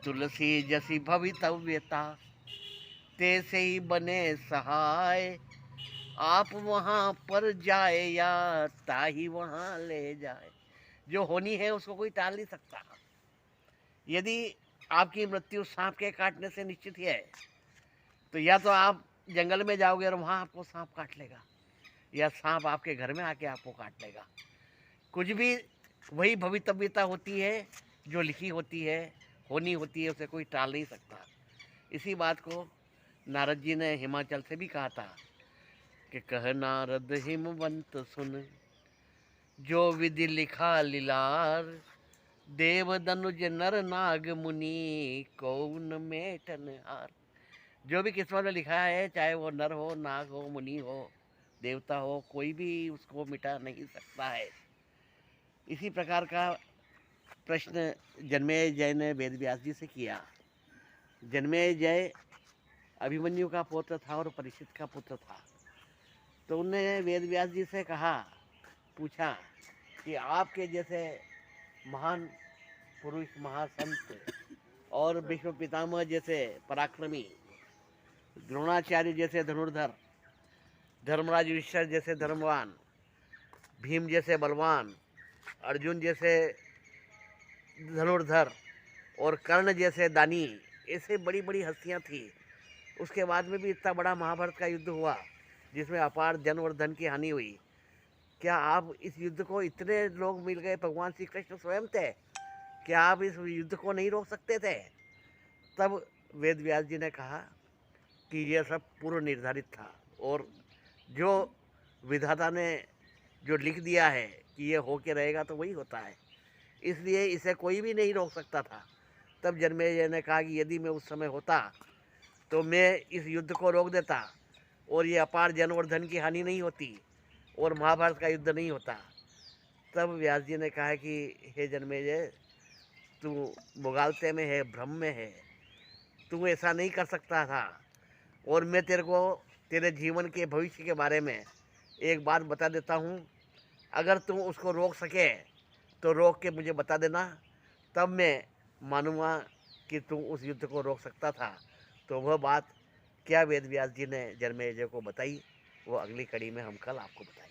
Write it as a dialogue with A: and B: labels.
A: तुलसी जसी भवितव्यता, तैसे ही बने सहाय। आप वहाँ पर जाए या ताही वहाँ ले जाए। जो होनी है उसको कोई टाल नहीं सकता। यदि आपकी मृत्यु सांप के काटने से निश्चित ही है, तो या तो आप जंगल में जाओगे और वहाँ आपको सांप काट लेगा, या सांप आपके घर में आके आपको काट लेगा। कुछ भी वही भवितव्यता होती है जो लिखी होती है, होनी होती है, उसे कोई टाल नहीं सकता। इसी बात को नारद जी ने हिमाचल से भी कहा था कि कह नारद हिमवंत सुन, जो विधि लिखा लीलार। देव दनुज नर नाग मुनि, कौन मेटन हार। जो भी किस्मत में लिखा है, चाहे वो नर हो, नाग हो, मुनि हो, देवता हो, कोई भी उसको मिटा नहीं सकता है। इसी प्रकार का प्रश्न जन्मेजय ने वेद व्यास जी से किया। जन्मेजय अभिमन्यु का पुत्र था और परीक्षित का पुत्र था। तो उन्होंने वेद व्यास जी से कहा, पूछा कि आपके जैसे महान पुरुष, महासंत और विश्व पितामह जैसे पराक्रमी, द्रोणाचार्य जैसे धनुर्धर, धर्मराज युधिष्ठिर जैसे धर्मवान, भीम जैसे बलवान, अर्जुन जैसे धनुर्धर और कर्ण जैसे दानी, ऐसे बड़ी बड़ी हस्तियां थी। उसके बाद में भी इतना बड़ा महाभारत का युद्ध हुआ जिसमें अपार जन और धन की हानि हुई। क्या आप इस युद्ध को, इतने लोग मिल गए, भगवान श्री कृष्ण स्वयं थे, क्या आप इस युद्ध को नहीं रोक सकते थे? तब वेद व्यास जी ने कहा कि यह सब पूर्व निर्धारित था, और जो विधाता ने जो लिख दिया है कि ये हो के रहेगा तो वही होता है, इसलिए इसे कोई भी नहीं रोक सकता था। तब जन्मेजय ने कहा कि यदि मैं उस समय होता तो मैं इस युद्ध को रोक देता और ये अपार जन और धन की हानि नहीं होती और महाभारत का युद्ध नहीं होता। तब व्यास जी ने कहा कि हे जन्मेजय, तू मुगालते में है, भ्रम में है, तू ऐसा नहीं कर सकता था। और मैं तेरे को तेरे जीवन के भविष्य के बारे में एक बात बता देता हूँ, अगर तू उसको रोक सके तो रोक के मुझे बता देना, तब मैं मानूंगा कि तू उस युद्ध को रोक सकता था। तो वह बात क्या वेद व्यास जी ने जन्मेजय को बताई, वो अगली कड़ी में हम कल आपको बताएंगे।